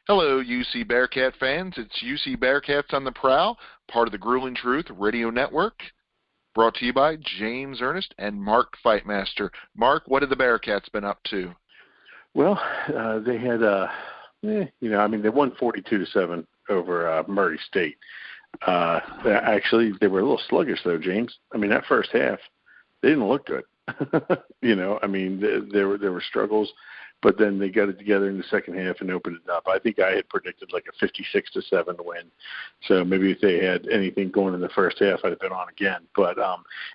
Hello, UC Bearcat fans. It's UC Bearcats on the Prowl, part of the Grueling Truth Radio Network, brought to you by James Ernest and Mark Fightmaster. Mark, what have the Bearcats been up to? Well, they had, they won 42-7 over Murray State. Actually, they were a little sluggish, though, James. I mean, that first half, they didn't look good. There were struggles. But then they got it together in the second half and opened it up. I think I had predicted like a 56-7 win. So maybe if they had anything going in the first half, I'd have been on again. But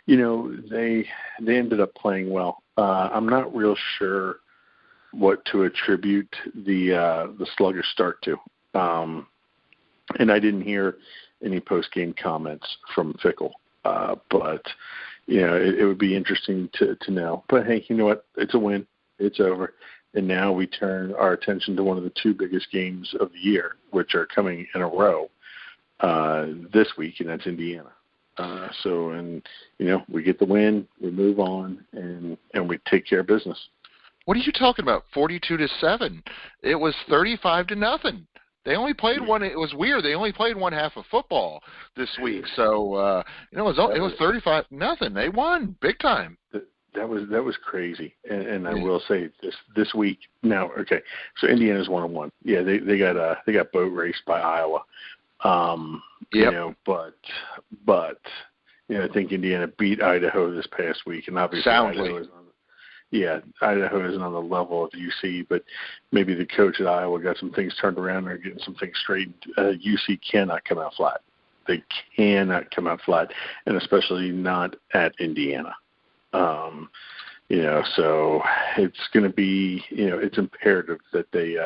they ended up playing well. I'm not real sure what to attribute the sluggish start to. And I didn't hear any post-game comments from Fickle. But it would be interesting to know. But hey, you know what? It's a win. It's over. And now we turn our attention to one of the two biggest games of the year, which are coming in a row this week, and that's Indiana. We get the win, we move on, and we take care of business. What are you talking about? 42-7. It was 35-0. They only played one. It was weird. They only played one half of football this week, so it was 35-0. They won big time. That was crazy, and I will say this week. Now, okay, so Indiana's 1-1. Yeah, they got boat raced by Iowa. But I think Indiana beat Idaho this past week, and obviously Idaho isn't on the level of UC, but maybe the coach at Iowa got some things turned around and are getting some things straightened. UC cannot come out flat. They cannot come out flat, and especially not at Indiana. So it's going to be, it's imperative that they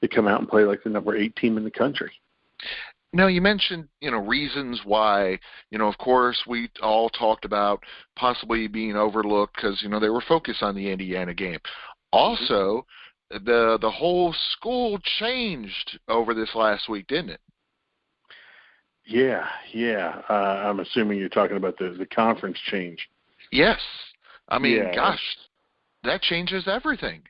come out and play like the number 8 team in the country. Now, you mentioned, reasons why, of course, we all talked about possibly being overlooked because, they were focused on the Indiana game. Also, the whole school changed over this last week, didn't it? Yeah. I'm assuming you're talking about the conference change. Yes. I mean, gosh, that changes everything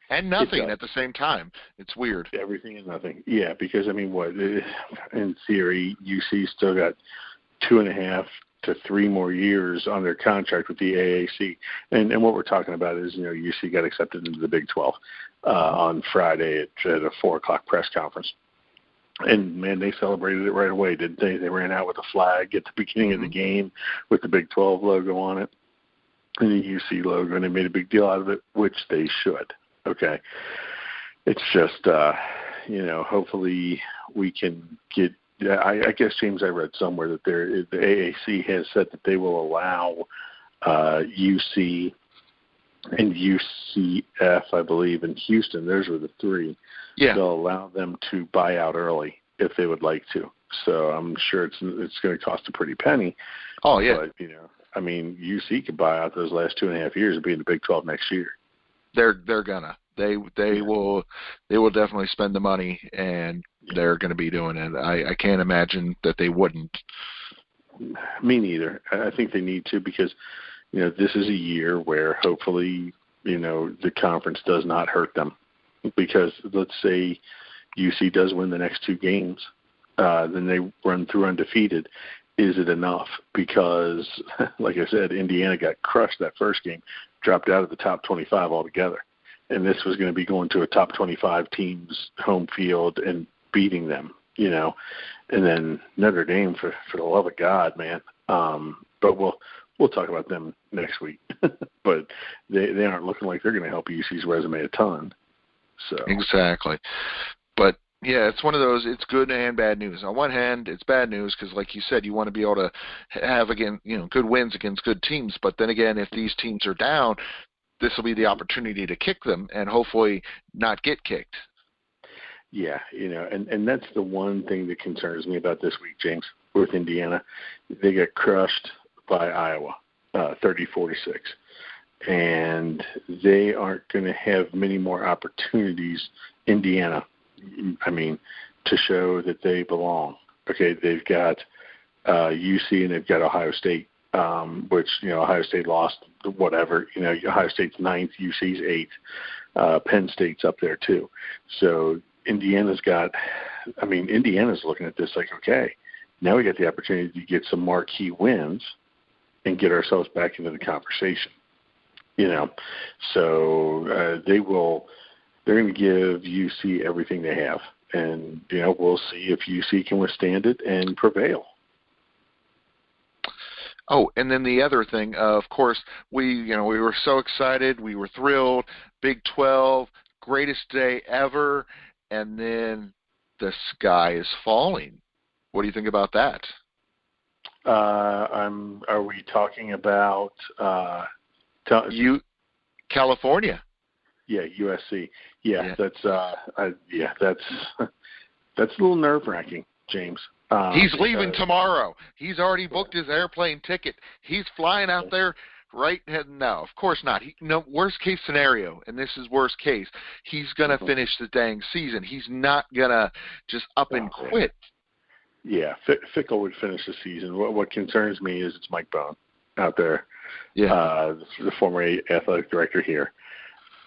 and nothing at the same time. It's weird. Everything and nothing. Yeah, because, in theory, UC still got 2.5 to 3 more years on their contract with the AAC. And what we're talking about is, UC got accepted into the Big 12 on Friday at a 4 o'clock press conference. And, man, they celebrated it right away, didn't they? They ran out with a flag at the beginning of the game with the Big 12 logo on it. And the UC logo, and they made a big deal out of it, which they should. Okay, it's just hopefully we can get. I guess, James, I read somewhere that the AAC has said that they will allow UC and UCF, I believe, and Houston. Those were the 3. Yeah, they'll allow them to buy out early if they would like to. So I'm sure it's going to cost a pretty penny. Oh yeah, but UC could buy out those last 2.5 years and be in the Big 12 next year. They're gonna. They will definitely spend the money, and they're going to be doing it. I can't imagine that they wouldn't. Me neither. I think they need to because this is a year where hopefully the conference does not hurt them. Because let's say UC does win the next 2 games, then they run through undefeated. Is it enough? Because, like I said, Indiana got crushed that first game, dropped out of the top 25 altogether. And this was going to be going to a top 25 team's home field and beating them, And then Notre Dame, for the love of God, man. But we'll talk about them next week. But they aren't looking like they're going to help UC's resume a ton. So Exactly. But yeah, it's one of those, it's good and bad news. On one hand, it's bad news because, like you said, you want to be able to have, good wins against good teams. But then again, if these teams are down, this will be the opportunity to kick them and hopefully not get kicked. Yeah, and that's the one thing that concerns me about this week, James, with Indiana. They got crushed by Iowa, 30-46. And they aren't going to have many more opportunities, Indiana, to show that they belong. Okay, they've got UC and they've got Ohio State, which, Ohio State lost whatever. Ohio State's 9th, UC's 8th. Penn State's up there too. So Indiana's looking at this like, okay, now we got the opportunity to get some marquee wins and get ourselves back into the conversation. So they're going to give UC everything they have, and we'll see if UC can withstand it and prevail. Oh, and then the other thing, of course, we were so excited, we were thrilled. Big 12, greatest day ever, and then the sky is falling. What do you think about that? Are we talking about California? Yeah, USC. Yeah. That's that's a little nerve-wracking, James. He's leaving tomorrow. He's already booked his airplane ticket. He's flying out there right. No, of course not. Worst case scenario, and this is worst case, he's going to finish the dang season. He's not going to just up and quit. Yeah, Fickle would finish the season. What concerns me is it's Mike Bone out there, the former athletic director here.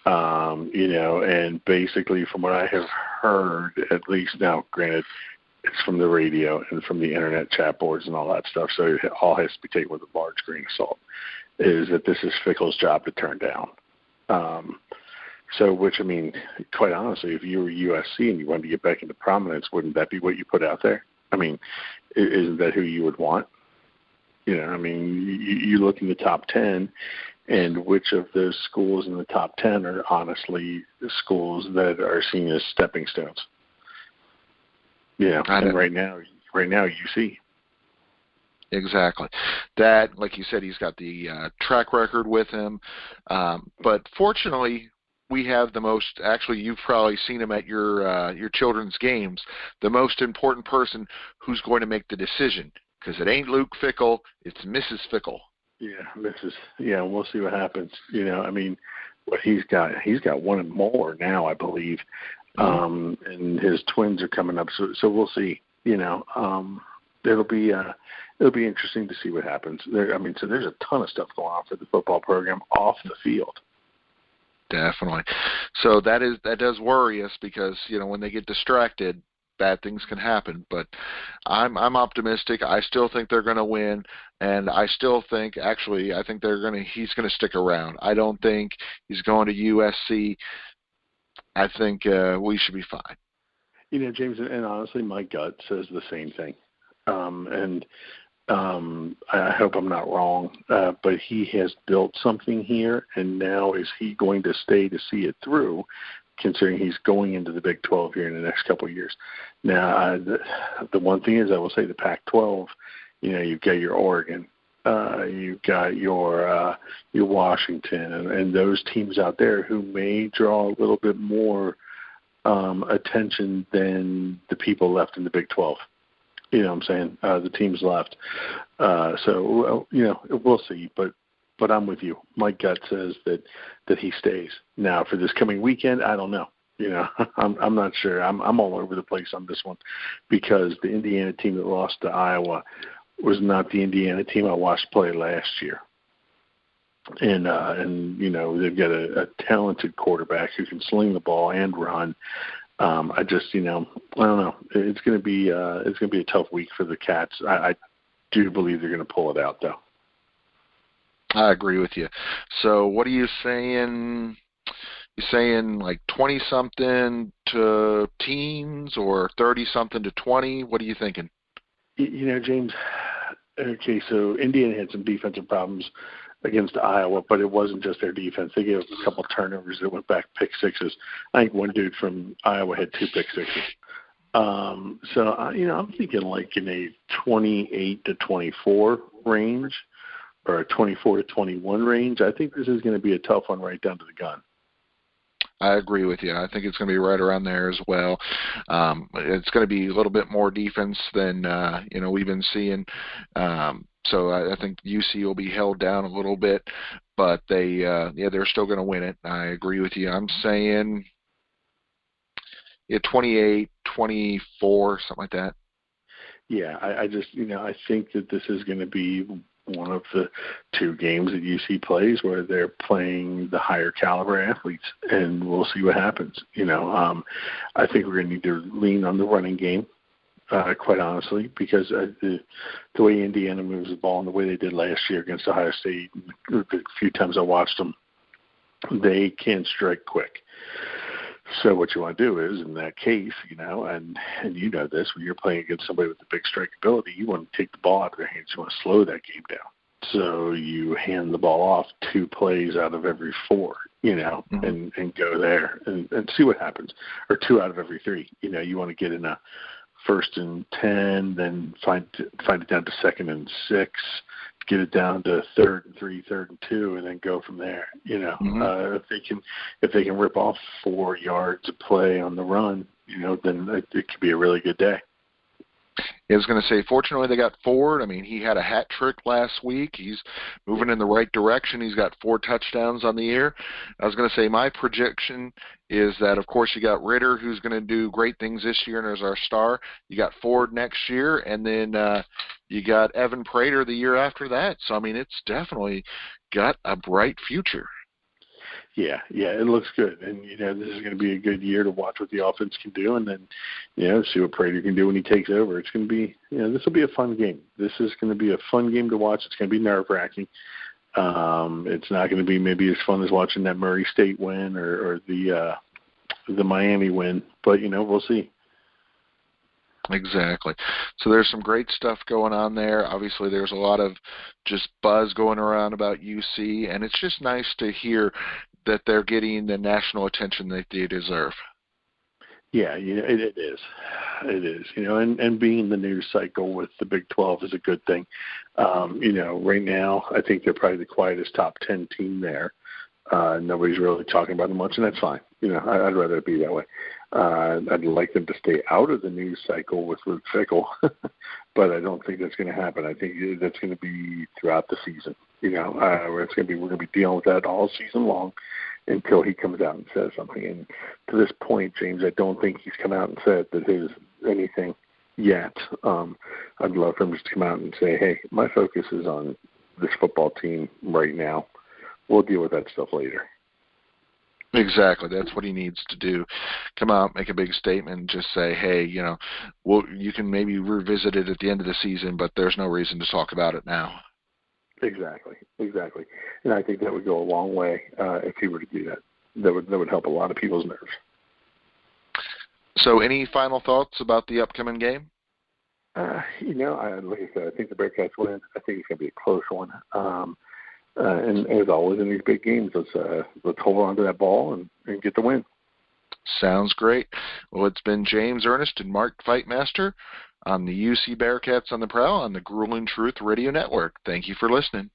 And basically from what I have heard, at least now, granted, it's from the radio and from the internet chat boards and all that stuff, so it all has to be taken with a large grain of salt, is that this is Fickle's job to turn down. Which, quite honestly, if you were USC and you wanted to get back into prominence, wouldn't that be what you put out there? Isn't that who you would want? You look in the top 10, and which of those schools in the top 10 are honestly the schools that are seen as stepping stones? And right now UC. Exactly. That, like you said, he's got the track record with him. But fortunately, we have the most, actually you've probably seen him at your children's games, the most important person who's going to make the decision, because it ain't Luke Fickle, it's Mrs. Fickle. Yeah, Mrs. Yeah, we'll see what happens. What he's got one more now, I believe. And his twins are coming up, so we'll see. It'll be interesting to see what happens. So there's a ton of stuff going on for the football program off the field. Definitely. So that does worry us, because when they get distracted, bad things can happen. But I'm optimistic. I still think they're going to win, and I still think, actually, I think he's going to stick around. I don't think he's going to USC. I think we should be fine. James, and honestly, my gut says the same thing. I hope I'm not wrong, but he has built something here, and now is he going to stay to see it through, considering he's going into the Big 12 here in the next couple of years? Now, the one thing is, I will say the Pac-12, you've got your Oregon, you've got your Washington, and those teams out there who may draw a little bit more attention than the people left in the Big 12. You know what I'm saying? The teams left. So we'll see. But I'm with you. My gut says that he stays. Now, for this coming weekend, I don't know. I'm not sure. I'm all over the place on this one, because the Indiana team that lost to Iowa was not the Indiana team I watched play last year. And they've got a talented quarterback who can sling the ball and run. I just, I don't know. It's going to be a tough week for the Cats. I do believe they're going to pull it out, though. I agree with you. So what are you saying? You saying like 20-something to teens, or 30-something to 20? What are you thinking? James, okay, so Indiana had some defensive problems against Iowa, but it wasn't just their defense. They gave a couple of turnovers that went back pick sixes. I think one dude from Iowa had 2 pick sixes. So I'm thinking like in a 28 to 24 range, or a 24 to 21 range. I think this is going to be a tough one right down to the gun. I agree with you. I think it's going to be right around there as well. It's going to be a little bit more defense than we've been seeing. So I think UC will be held down a little bit, but they're still going to win it. I agree with you. I'm saying 28, 24, something like that. Yeah, I just I think that this is going to be one of the two games that UC plays where they're playing the higher caliber athletes, and we'll see what happens. I think we're going to need to lean on the running game, quite honestly, because the way Indiana moves the ball and the way they did last year against Ohio State, the few times I watched them, they can strike quick. So what you want to do is, in that case, and you know this, when you're playing against somebody with the big strike ability, you want to take the ball out of their hands. You want to slow that game down. So you hand the ball off 2 plays out of every 4, and go there and see what happens. Or 2 out of every 3. You want to get in a 1st and 10, then find it down to 2nd and 6, get it down to 3rd and 3, 3rd and 2, and then go from there. If they can rip off 4 yards of play on the run, then it could be a really good day. I was going to say, fortunately, they got Ford. I mean, he had a hat trick last week. He's moving in the right direction. He's got 4 touchdowns on the year. I was going to say my projection is that, of course, you got Ritter, who's going to do great things this year and is our star. You got Ford next year, and then you got Evan Prater the year after that. So, I mean, it's definitely got a bright future. Yeah, it looks good, and this is going to be a good year to watch what the offense can do, and then see what Prater can do when he takes over. It's going to be, this will be a fun game. This is going to be a fun game to watch. It's going to be nerve-wracking. It's not going to be maybe as fun as watching that Murray State win or the Miami win, but we'll see. Exactly. So there's some great stuff going on there. Obviously, there's a lot of just buzz going around about UC, and it's just nice to hear that they're getting the national attention that they deserve. Yeah, it is. It is. And being the news cycle with the Big 12 is a good thing. Right now, I think they're probably the quietest top 10 team there. Nobody's really talking about them much, and that's fine. I'd rather it be that way. I'd like them to stay out of the news cycle with Luke Fickell, but I don't think that's going to happen. I think that's going to be throughout the season. We're going to be dealing with that all season long until he comes out and says something. And to this point, James, I don't think he's come out and said that there's anything yet. I'd love for him just to come out and say, hey, my focus is on this football team right now. We'll deal with that stuff later. Exactly. That's what he needs to do. Come out, make a big statement, and just say, hey, you can maybe revisit it at the end of the season, but there's no reason to talk about it now. Exactly. And I think that would go a long way if he were to do that. That would help a lot of people's nerves. So any final thoughts about the upcoming game? Like I said, I think the Bearcats win. I think it's going to be a close one. And as always in these big games, let's hold on to that ball and get the win. Sounds great. Well, it's been James, Ernest, and Mark Fightmaster on the UC Bearcats on the Prowl on the Grueling Truth Radio Network. Thank you for listening.